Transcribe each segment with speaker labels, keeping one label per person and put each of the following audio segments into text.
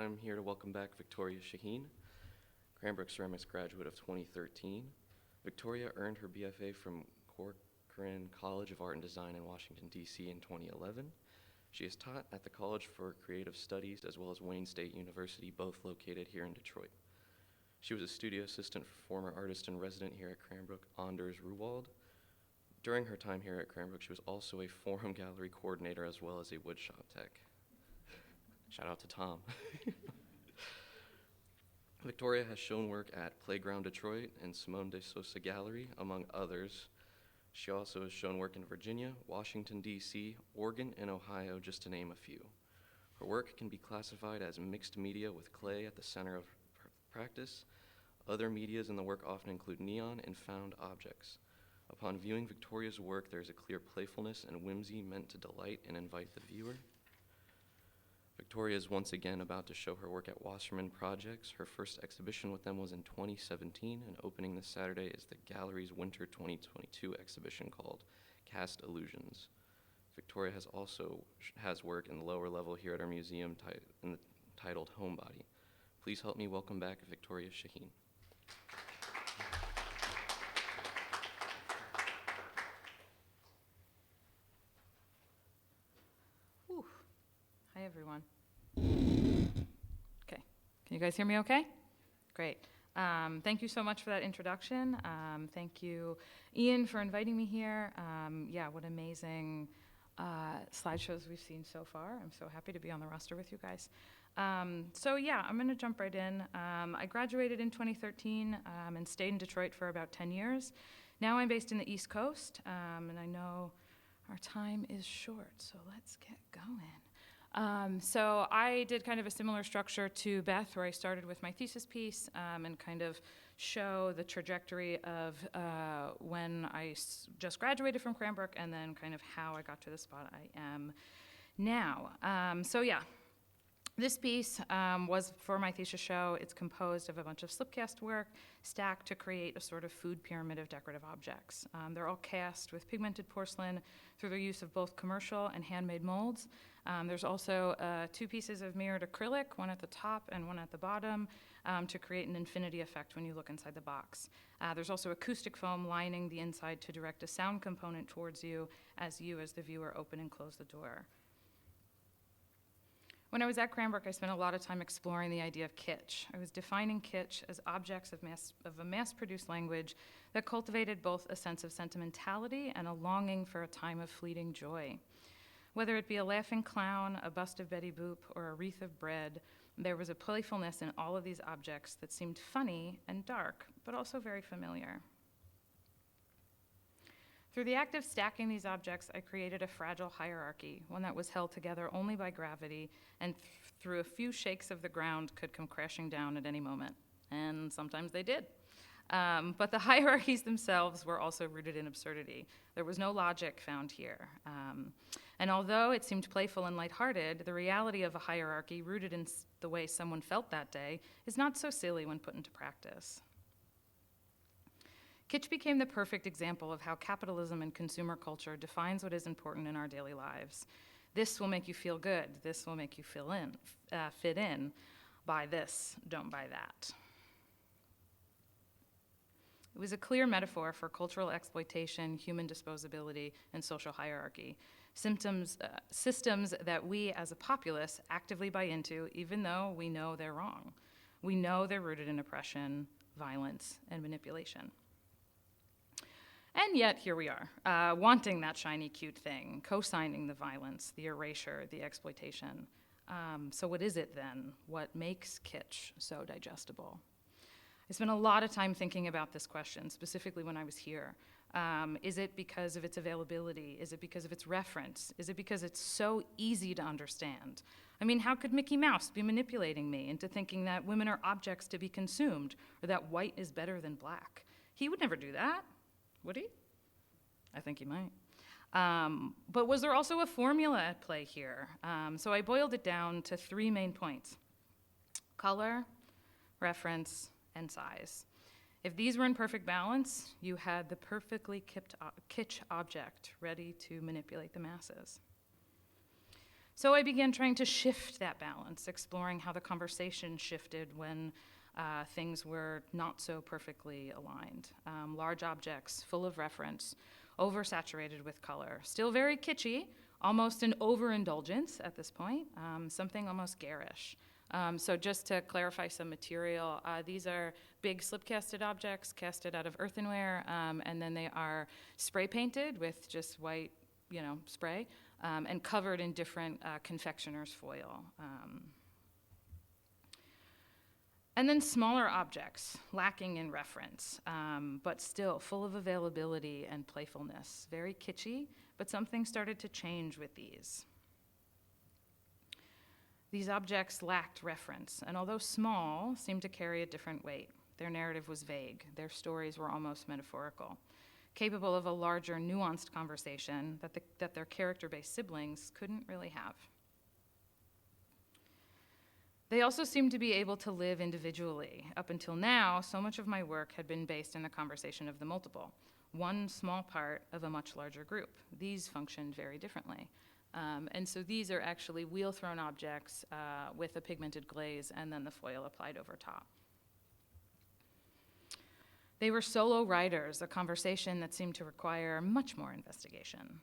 Speaker 1: I'm here to welcome back Victoria Shaheen, Cranbrook Ceramics graduate of 2013. Victoria earned her BFA from Corcoran College of Art and Design in Washington, D.C. in 2011. She is taught at the College for Creative Studies as well as Wayne State University, both located here in Detroit. She was a studio assistant for former artist in resident here at Cranbrook, Anders Ruwald. During her time here at Cranbrook, she was also a forum gallery coordinator as well as a woodshop tech. Shout out to Tom. Victoria has shown work at Playground Detroit and Simone de Sosa Gallery, among others. She also has shown work in Virginia, Washington, D.C., Oregon, and Ohio, just to name a few. Her work can be classified as mixed media with clay at the center of her practice. Other medias in the work often include neon and found objects. Upon viewing Victoria's work, there is a clear playfulness and whimsy meant to delight and invite the viewer. Victoria is once again about to show her work at Wasserman Projects. Her first exhibition with them was in 2017, and opening this Saturday is the gallery's Winter 2022 exhibition called Cast Illusions. Victoria has work in the lower level here at our museum titled Homebody. Please help me welcome back Victoria Shaheen.
Speaker 2: Hi, everyone. Okay, can you guys hear me okay? Great. Thank you so much for that introduction. Thank you, Ian, for inviting me here. Yeah, what amazing slideshows we've seen so far. I'm so happy to be on the roster with you guys. So yeah, I'm gonna jump right in. I graduated in 2013 and stayed in Detroit for about 10 years. Now I'm based in the East Coast, and I know our time is short, so let's get going. So I did kind of a similar structure to Beth, where I started with my thesis piece and kind of show the trajectory of when I just graduated from Cranbrook and then kind of how I got to the spot I am now. So yeah, this piece was for my thesis show. It's composed of a bunch of slipcast work stacked to create a sort of food pyramid of decorative objects. They're all cast with pigmented porcelain through the use of both commercial and handmade molds. There's also 2 pieces of mirrored acrylic, one at the top and one at the bottom, to create an infinity effect when you look inside the box. There's also acoustic foam lining the inside to direct a sound component towards you, as the viewer, open and close the door. When I was at Cranbrook, I spent a lot of time exploring the idea of kitsch. I was defining kitsch as objects of a mass-produced language that cultivated both a sense of sentimentality and a longing for a time of fleeting joy. Whether it be a laughing clown, a bust of Betty Boop, or a wreath of bread, there was a playfulness in all of these objects that seemed funny and dark, but also very familiar. Through the act of stacking these objects, I created a fragile hierarchy, one that was held together only by gravity, and through a few shakes of the ground could come crashing down at any moment. And sometimes they did. But the hierarchies themselves were also rooted in absurdity. There was no logic found here. And although it seemed playful and lighthearted, the reality of a hierarchy rooted in the way someone felt that day is not so silly when put into practice. Kitsch became the perfect example of how capitalism and consumer culture defines what is important in our daily lives. This will make you feel good. This will make you fit in. Buy this, don't buy that. It was a clear metaphor for cultural exploitation, human disposability, and social hierarchy. Systems that we as a populace actively buy into, even though we know they're wrong. We know they're rooted in oppression, violence, and manipulation. And yet, here we are, wanting that shiny, cute thing, co-signing the violence, the erasure, the exploitation. So what is it then? What makes kitsch so digestible? I spent a lot of time thinking about this question, specifically when I was here. Is it because of its availability? Is it because of its reference? Is it because it's so easy to understand? I mean, how could Mickey Mouse be manipulating me into thinking that women are objects to be consumed, or that white is better than black? He would never do that. Would he? I think he might. But was there also a formula at play here? So I boiled it down to 3 main points: color, reference, and size. If these were in perfect balance, you had the perfectly kitsch object ready to manipulate the masses. So I began trying to shift that balance, exploring how the conversation shifted when things were not so perfectly aligned. Large objects, full of reference, oversaturated with color, still very kitschy, almost an overindulgence at this point, something almost garish. So just to clarify some material, these are big slip-casted objects casted out of earthenware, and then they are spray painted with just white, spray, and covered in different confectioner's foil. And then smaller objects, lacking in reference, but still full of availability and playfulness. Very kitschy, but something started to change with these. These objects lacked reference, and although small, seemed to carry a different weight. Their narrative was vague. Their stories were almost metaphorical, capable of a larger, nuanced conversation that their character-based siblings couldn't really have. They also seemed to be able to live individually. Up until now, so much of my work had been based in the conversation of the multiple, one small part of a much larger group. These functioned very differently. And so these are actually wheel-thrown objects with a pigmented glaze and then the foil applied over top. They were solo writers, a conversation that seemed to require much more investigation.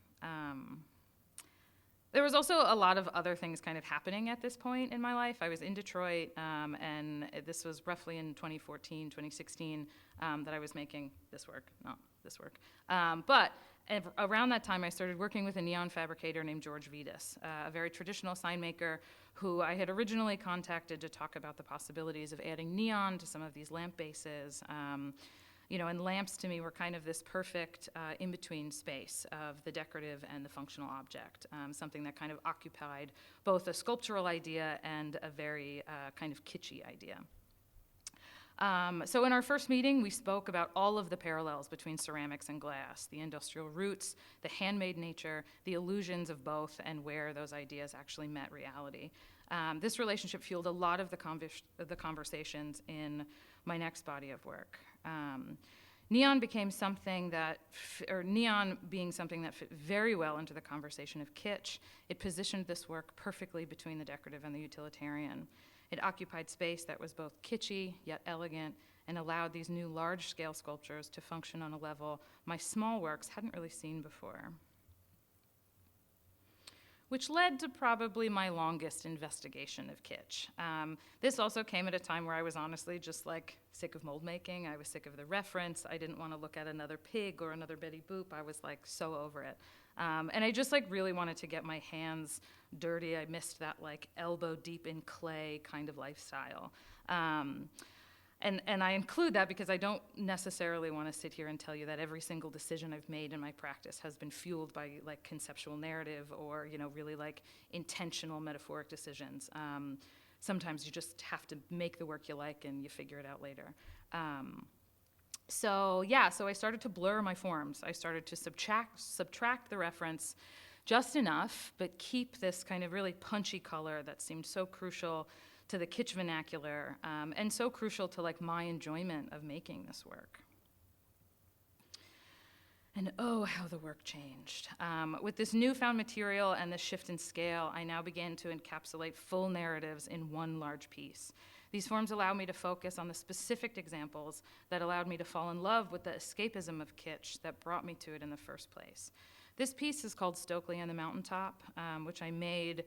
Speaker 2: There was also a lot of other things kind of happening at this point in my life. I was in Detroit, and this was roughly in 2014, 2016, that I was making this work, not this work. But around that time, I started working with a neon fabricator named George Vitas, a very traditional sign maker who I had originally contacted to talk about the possibilities of adding neon to some of these lamp bases. And lamps to me were kind of this perfect in-between space of the decorative and the functional object, something that kind of occupied both a sculptural idea and a very kind of kitschy idea. So in our first meeting, we spoke about all of the parallels between ceramics and glass, the industrial roots, the handmade nature, the illusions of both, and where those ideas actually met reality. This relationship fueled a lot of the conversations in my next body of work. Neon being something that fit very well into the conversation of kitsch, it positioned this work perfectly between the decorative and the utilitarian. It occupied space that was both kitschy yet elegant and allowed these new large-scale sculptures to function on a level my small works hadn't really seen before. Which led to probably my longest investigation of kitsch. This also came at a time where I was honestly just sick of mold making. I was sick of the reference. I didn't want to look at another pig or another Betty Boop. I was so over it. And I just really wanted to get my hands dirty. I missed that elbow deep in clay kind of lifestyle. And I include that because I don't necessarily want to sit here and tell you that every single decision I've made in my practice has been fueled by conceptual narrative or really intentional metaphoric decisions. Sometimes you just have to make the work you like and you figure it out later. So I started to blur my forms. I started to subtract the reference just enough, but keep this kind of really punchy color that seemed so crucial to the kitsch vernacular, and so crucial to my enjoyment of making this work. And oh, how the work changed. With this newfound material and this shift in scale, I now began to encapsulate full narratives in one large piece. These forms allow me to focus on the specific examples that allowed me to fall in love with the escapism of kitsch that brought me to it in the first place. This piece is called Stokely and the Mountaintop, which I made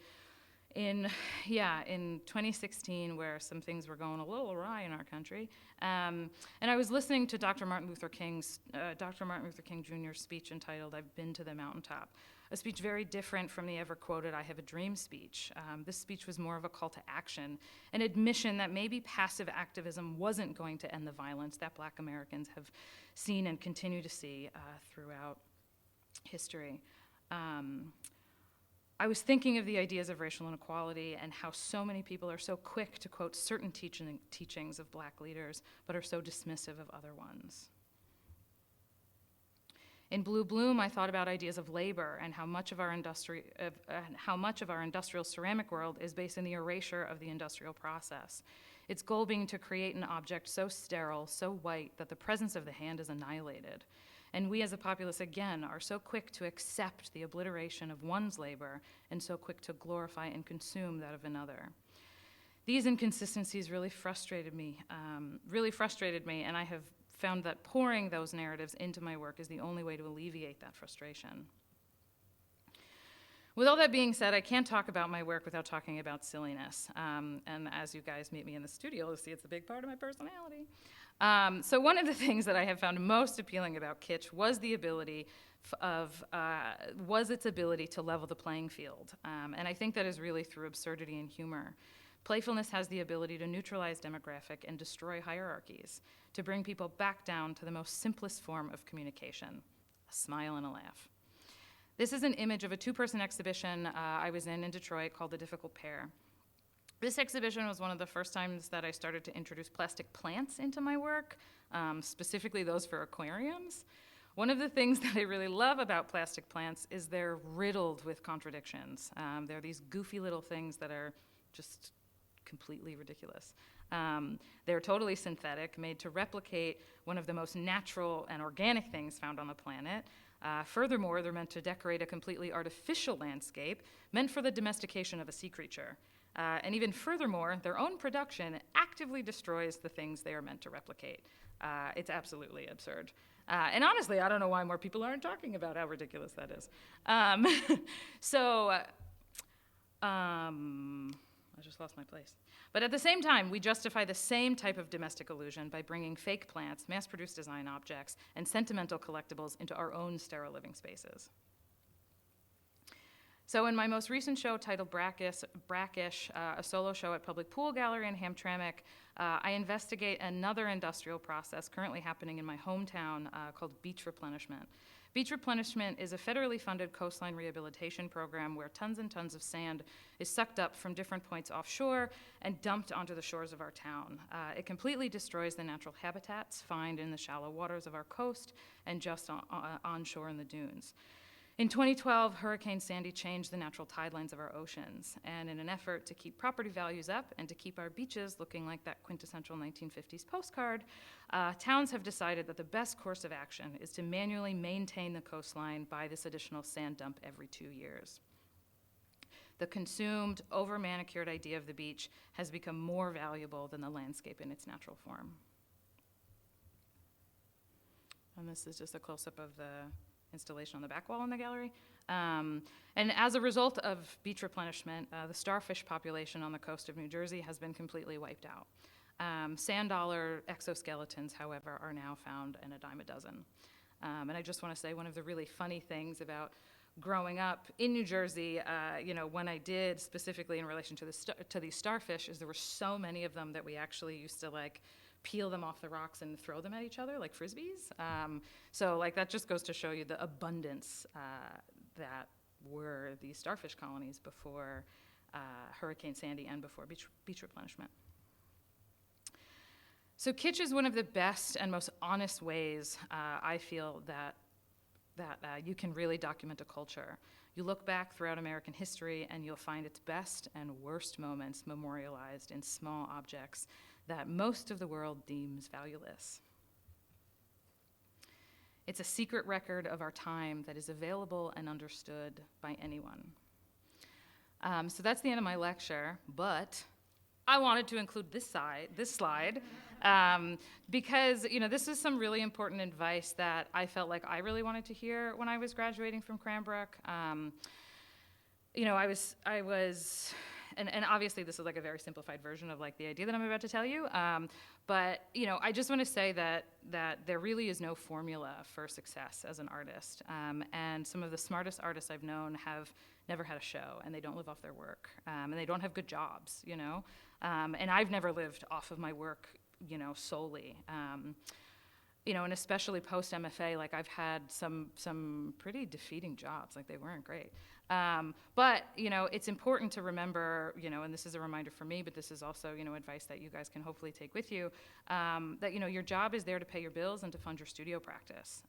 Speaker 2: in 2016, where some things were going a little awry in our country. And I was listening to Dr. Martin Luther King Jr.'s speech entitled, "I've Been to the Mountaintop," a speech very different from the ever quoted "I Have a Dream" speech. This speech was more of a call to action, an admission that maybe passive activism wasn't going to end the violence that Black Americans have seen and continue to see throughout history. I was thinking of the ideas of racial inequality and how so many people are so quick to quote certain teachings of Black leaders, but are so dismissive of other ones. In Blue Bloom, I thought about ideas of labor and how much of our industrial ceramic world is based in the erasure of the industrial process. Its goal being to create an object so sterile, so white, that the presence of the hand is annihilated. And we as a populace, again, are so quick to accept the obliteration of one's labor and so quick to glorify and consume that of another. These inconsistencies really frustrated me, and I have found that pouring those narratives into my work is the only way to alleviate that frustration. With all that being said, I can't talk about my work without talking about silliness. And as you guys meet me in the studio, you'll see it's a big part of my personality. So one of the things that I have found most appealing about kitsch was its ability to level the playing field. And I think that is really through absurdity and humor. Playfulness has the ability to neutralize demographic and destroy hierarchies, to bring people back down to the most simplest form of communication, a smile and a laugh. This is an image of a two-person exhibition I was in Detroit called The Difficult Pair. This exhibition was one of the first times that I started to introduce plastic plants into my work, specifically those for aquariums. One of the things that I really love about plastic plants is they're riddled with contradictions. They're these goofy little things that are just completely ridiculous. They're totally synthetic, made to replicate one of the most natural and organic things found on the planet. Furthermore, they're meant to decorate a completely artificial landscape, meant for the domestication of a sea creature. And even furthermore, their own production actively destroys the things they are meant to replicate. It's absolutely absurd. And honestly, I don't know why more people aren't talking about how ridiculous that is. I just lost my place. But at the same time, we justify the same type of domestic illusion by bringing fake plants, mass-produced design objects, and sentimental collectibles into our own sterile living spaces. So in my most recent show, titled Brackish, a solo show at Public Pool Gallery in Hamtramck, I investigate another industrial process currently happening in my hometown called beach replenishment. Beach replenishment is a federally funded coastline rehabilitation program where tons and tons of sand is sucked up from different points offshore and dumped onto the shores of our town. It completely destroys the natural habitats found in the shallow waters of our coast and just onshore in the dunes. In 2012, Hurricane Sandy changed the natural tide lines of our oceans, and in an effort to keep property values up and to keep our beaches looking like that quintessential 1950s postcard, towns have decided that the best course of action is to manually maintain the coastline by this additional sand dump every 2 years. The consumed, over-manicured idea of the beach has become more valuable than the landscape in its natural form. And this is just a close-up of the installation on the back wall in the gallery. And as a result of beach replenishment, the starfish population on the coast of New Jersey has been completely wiped out. Sand dollar exoskeletons, however, are now found in a dime a dozen. And I just want to say one of the really funny things about growing up in New Jersey, when I did specifically in relation to these starfish, is there were so many of them that we actually used to peel them off the rocks and throw them at each other like frisbees. So that just goes to show you the abundance that were these starfish colonies before Hurricane Sandy and before beach replenishment. So kitsch is one of the best and most honest ways I feel that you can really document a culture. You look back throughout American history and you'll find its best and worst moments memorialized in small objects that most of the world deems valueless. It's a secret record of our time that is available and understood by anyone. So that's the end of my lecture, but I wanted to include this slide, because this is some really important advice that I felt like I really wanted to hear when I was graduating from Cranbrook. I was. And obviously this is a very simplified version of the idea that I'm about to tell you. But I just want to say that there really is no formula for success as an artist. And some of the smartest artists I've known have never had a show, and they don't live off their work, and they don't have good jobs, And I've never lived off of my work, solely. And especially post MFA, I've had some pretty defeating jobs. They weren't great. But it's important to remember, and this is a reminder for me, but this is also, advice that you guys can hopefully take with you, that, your job is there to pay your bills and to fund your studio practice.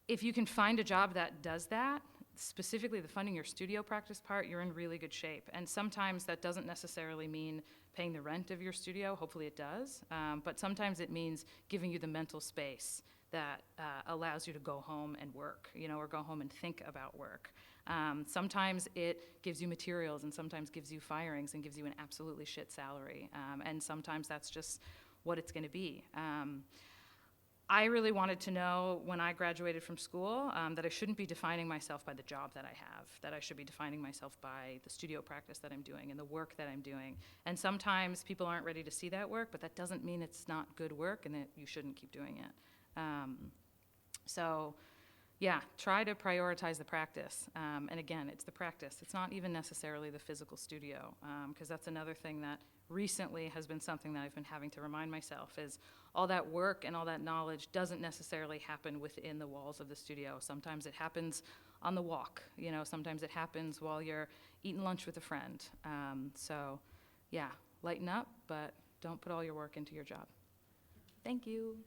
Speaker 2: If you can find a job that does that, specifically the funding your studio practice part, you're in really good shape. And sometimes that doesn't necessarily mean paying the rent of your studio. Hopefully it does. But sometimes it means giving you the mental space that allows you to go home and work, or go home and think about work. Sometimes it gives you materials, and sometimes gives you firings and gives you an absolutely shit salary. And sometimes that's just what it's going to be. I really wanted to know when I graduated from school that I shouldn't be defining myself by the job that I have, that I should be defining myself by the studio practice that I'm doing and the work that I'm doing. And sometimes people aren't ready to see that work, but that doesn't mean it's not good work and that you shouldn't keep doing it. So yeah, try to prioritize the practice. And again, it's the practice. It's not even necessarily the physical studio, because that's another thing that recently has been something that I've been having to remind myself is all that work and all that knowledge doesn't necessarily happen within the walls of the studio. Sometimes it happens on the walk, sometimes it happens while you're eating lunch with a friend. So yeah, lighten up, but don't put all your work into your job. Thank you.